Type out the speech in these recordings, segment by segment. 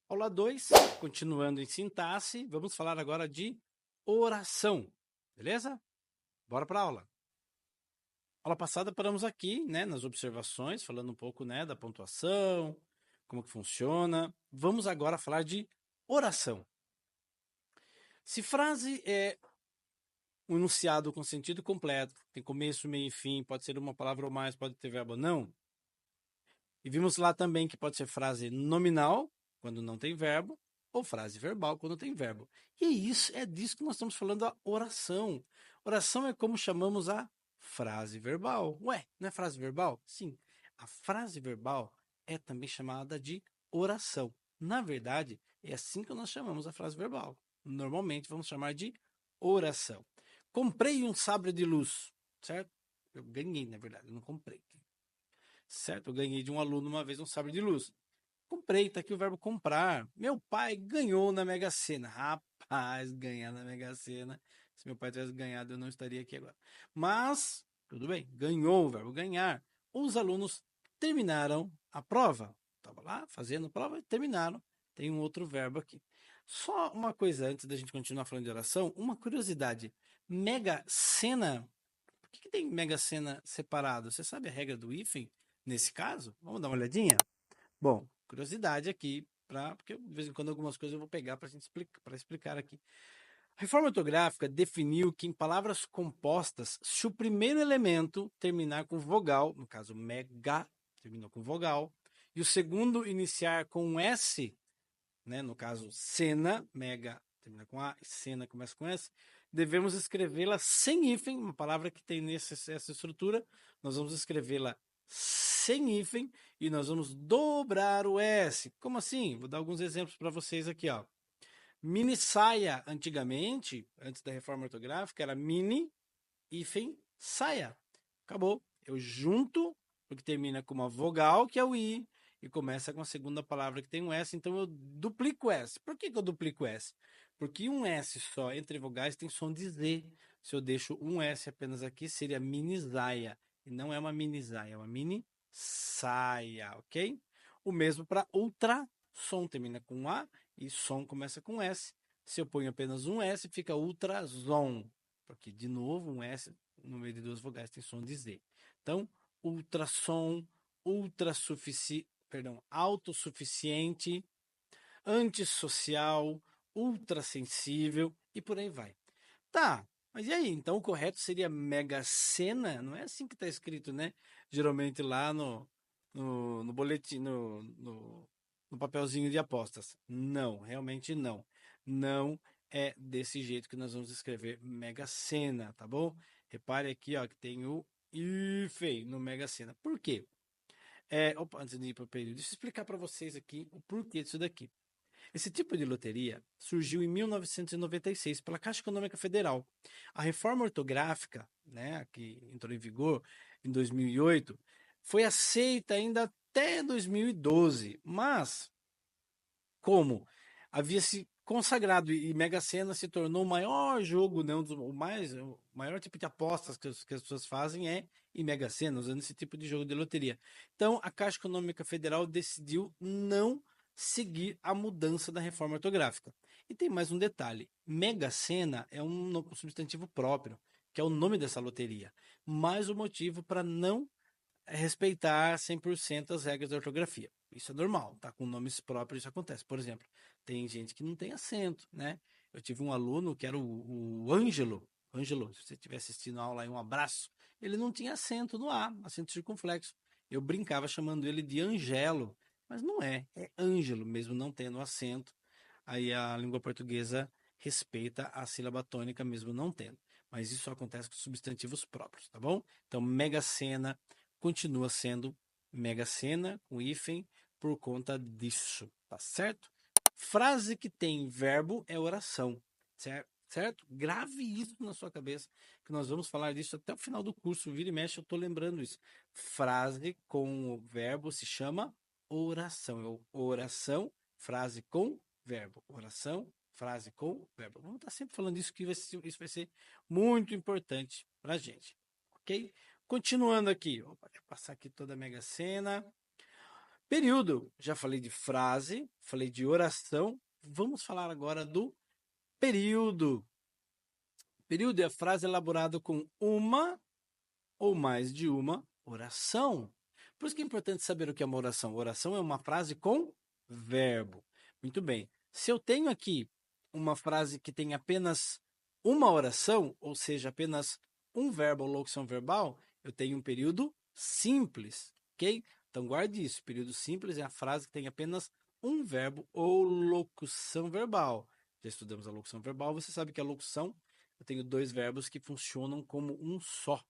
Aula 2, continuando em sintaxe, vamos falar agora de oração, beleza? Bora para a aula. Aula passada paramos aqui, né, nas observações, falando um pouco, né, da pontuação, como que funciona. Vamos agora falar de oração. Se frase é um enunciado com sentido completo, tem começo, meio e fim, pode ser uma palavra ou mais, pode ter verbo ou não. E vimos lá também que pode ser frase nominal, quando não tem verbo, ou frase verbal, quando tem verbo. E é disso que nós estamos falando, a oração. Oração é como chamamos a frase verbal. Ué, não é frase verbal? Sim. A frase verbal é também chamada de oração. Na verdade, é assim que nós chamamos a frase verbal. Normalmente vamos chamar de oração. Comprei um sabre de luz, certo? Eu ganhei, na verdade, eu não comprei. Certo? Eu ganhei de um aluno uma vez um sabre de luz. Comprei, tá aqui o verbo comprar. Meu pai ganhou na Mega Sena. Rapaz, ganhar na Mega Sena. Se meu pai tivesse ganhado, eu não estaria aqui agora. Mas, tudo bem, ganhou o verbo ganhar. Os alunos terminaram a prova. Estava lá fazendo a prova e terminaram. Tem um outro verbo aqui. Só uma coisa antes da gente continuar falando de oração, uma curiosidade. Mega Sena, por que tem Mega Sena separado? Você sabe a regra do hífen nesse caso? Vamos dar uma olhadinha? Bom, curiosidade aqui, porque de vez em quando algumas coisas eu vou pegar para explicar aqui. A reforma ortográfica definiu que em palavras compostas, se o primeiro elemento terminar com vogal, no caso mega, terminou com vogal, e o segundo iniciar com um S, né, no caso cena, mega termina com A, cena começa com S, devemos escrevê-la sem hífen, uma palavra que tem essa estrutura, nós vamos escrevê-la sem hífen e nós vamos dobrar o S. Como assim? Vou dar alguns exemplos para vocês aqui, ó. Mini saia, antigamente, antes da reforma ortográfica, era mini hífen saia. Acabou. Eu junto o que termina com uma vogal, que é o I, e começa com a segunda palavra que tem um S, então eu duplico S. Por que eu duplico S? Porque um S só entre vogais tem som de Z. Se eu deixo um S apenas aqui, seria mini saia. E não é uma mini saia, é uma mini saia, ok? O mesmo para ultrassom, termina com A e som começa com S. Se eu ponho apenas um S, fica ultrasom, porque de novo um S no meio de duas vogais tem som de Z. Então, ultrassom, autossuficiente, antissocial, ultrassensível e por aí vai. Tá, mas e aí? Então o correto seria Mega Sena? Não é assim que está escrito, né? Geralmente lá no boletim, no papelzinho de apostas. Não, realmente não. Não é desse jeito que nós vamos escrever Mega Sena, tá bom? Repare aqui, ó, que tem o hífen no Mega Sena. Por quê? Opa, antes de ir para o período, deixa eu explicar para vocês aqui o porquê disso daqui. Esse tipo de loteria surgiu em 1996 pela Caixa Econômica Federal. A reforma ortográfica, né, que entrou em vigor em 2008, foi aceita ainda até 2012, mas como havia se consagrado e Mega Sena se tornou o maior jogo, né, o maior tipo de apostas que as pessoas fazem é em Mega Sena, usando esse tipo de jogo de loteria. Então, a Caixa Econômica Federal decidiu não seguir a mudança da reforma ortográfica. E tem mais um detalhe: Mega Sena é um substantivo próprio, que é o nome dessa loteria. Mais um motivo para não respeitar 100% as regras da ortografia. Isso é normal, tá? Com nomes próprios isso acontece. Por exemplo, tem gente que não tem acento, né? Eu tive um aluno que era o Ângelo. Ângelo, se você estiver assistindo a aula aí, um abraço. Ele não tinha acento no A, acento circunflexo. Eu brincava chamando ele de Angelo, mas não é, é Ângelo, mesmo não tendo acento. Aí a língua portuguesa respeita a sílaba tônica, mesmo não tendo. Mas isso acontece com substantivos próprios, tá bom? Então, Mega Sena continua sendo Mega Sena com hífen por conta disso, tá certo? Frase que tem verbo é oração, certo? Certo? Grave isso na sua cabeça, que nós vamos falar disso até o final do curso. Vira e mexe, eu estou lembrando isso. Frase com o verbo se chama oração. Oração, frase com verbo. Oração, frase com verbo. Vamos estar sempre falando isso, que isso vai ser muito importante para a gente, ok? Continuando aqui, opa, deixa eu passar aqui toda a Mega Sena. Período, já falei de frase, falei de oração. Vamos falar agora do período. Período é a frase elaborada com uma ou mais de uma oração. Por isso que é importante saber o que é uma oração. Oração é uma frase com verbo. Muito bem. Se eu tenho aqui uma frase que tem apenas uma oração, ou seja, apenas um verbo ou locução verbal, eu tenho um período simples, ok? Então guarde isso. Período simples é a frase que tem apenas um verbo ou locução verbal. Já estudamos a locução verbal, você sabe que a locução, eu tenho dois verbos que funcionam como um só.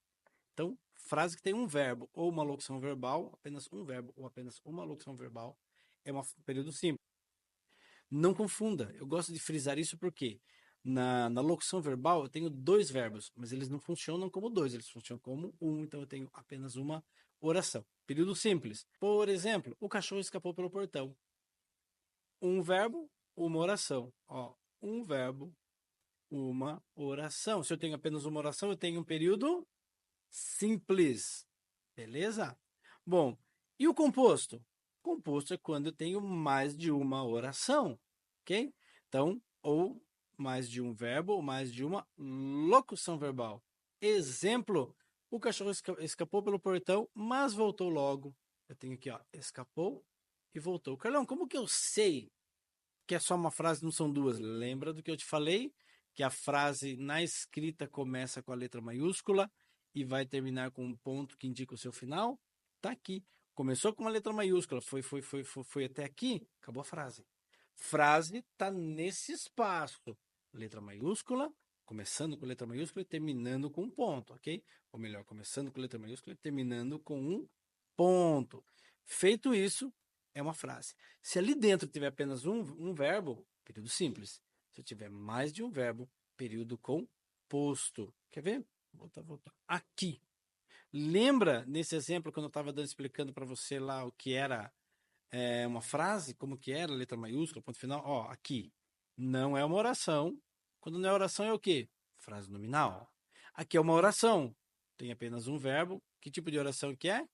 Então, frase que tem um verbo ou uma locução verbal, apenas um verbo ou apenas uma locução verbal, é um período simples. Não confunda, eu gosto de frisar isso porque na locução verbal eu tenho dois verbos, mas eles não funcionam como dois, eles funcionam como um, então eu tenho apenas uma oração. Período simples. Por exemplo, o cachorro escapou pelo portão. Um verbo, uma oração. Ó, um verbo, uma oração. Se eu tenho apenas uma oração, eu tenho um período simples. Beleza? Bom, e o composto? Composto é quando eu tenho mais de uma oração, ok? Então, ou mais de um verbo, ou mais de uma locução verbal. Exemplo, o cachorro escapou pelo portão, mas voltou logo. Eu tenho aqui, ó, escapou e voltou. Carlão, como que eu sei que é só uma frase, não são duas? Lembra do que eu te falei? Que a frase na escrita começa com a letra maiúscula e vai terminar com um ponto que indica o seu final? Tá aqui. Começou com uma letra maiúscula, foi até aqui, acabou a frase. Frase tá nesse espaço. Letra maiúscula, começando com letra maiúscula e terminando com um ponto, ok? Ou melhor, começando com letra maiúscula e terminando com um ponto. Feito isso, é uma frase. Se ali dentro tiver apenas um verbo, período simples. Se eu tiver mais de um verbo, período composto. Quer ver? Voltar. Aqui. Lembra nesse exemplo quando eu estava explicando para você lá o que era uma frase, como que era, letra maiúscula, ponto final? Ó, aqui. Não é uma oração. Quando não é oração é o quê? Frase nominal. Aqui é uma oração. Tem apenas um verbo. Que tipo de oração que é?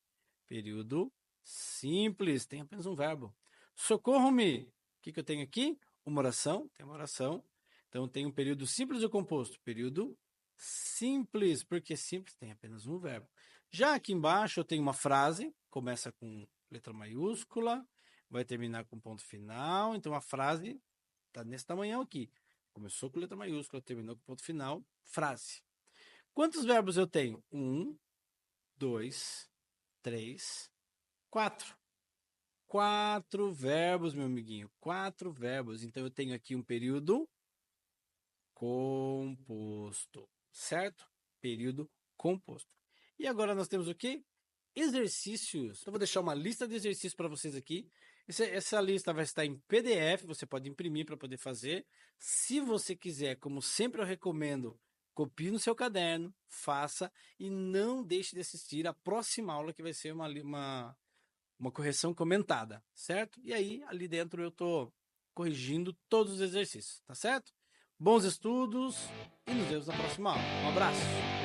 Período simples, tem apenas um verbo. Socorro-me. O que eu tenho aqui? Uma oração, tem uma oração. Então tem um período simples ou composto? Período simples, porque simples tem apenas um verbo. Já aqui embaixo eu tenho uma frase, começa com letra maiúscula, vai terminar com ponto final. Então a frase está nesse tamanho aqui. Começou com letra maiúscula, terminou com ponto final, frase. Quantos verbos eu tenho? 1, 2, 3, 4. 4 verbos, meu amiguinho. 4 verbos. Então eu tenho aqui um período composto, certo? Período composto. E agora nós temos o quê? Exercícios. Então, vou deixar uma lista de exercícios para vocês aqui. Essa lista vai estar em PDF, você pode imprimir para poder fazer. Se você quiser, como sempre eu recomendo, copie no seu caderno, faça e não deixe de assistir a próxima aula que vai ser uma correção comentada, certo? E aí, ali dentro eu estou corrigindo todos os exercícios, tá certo? Bons estudos e nos vemos na próxima aula. Um abraço!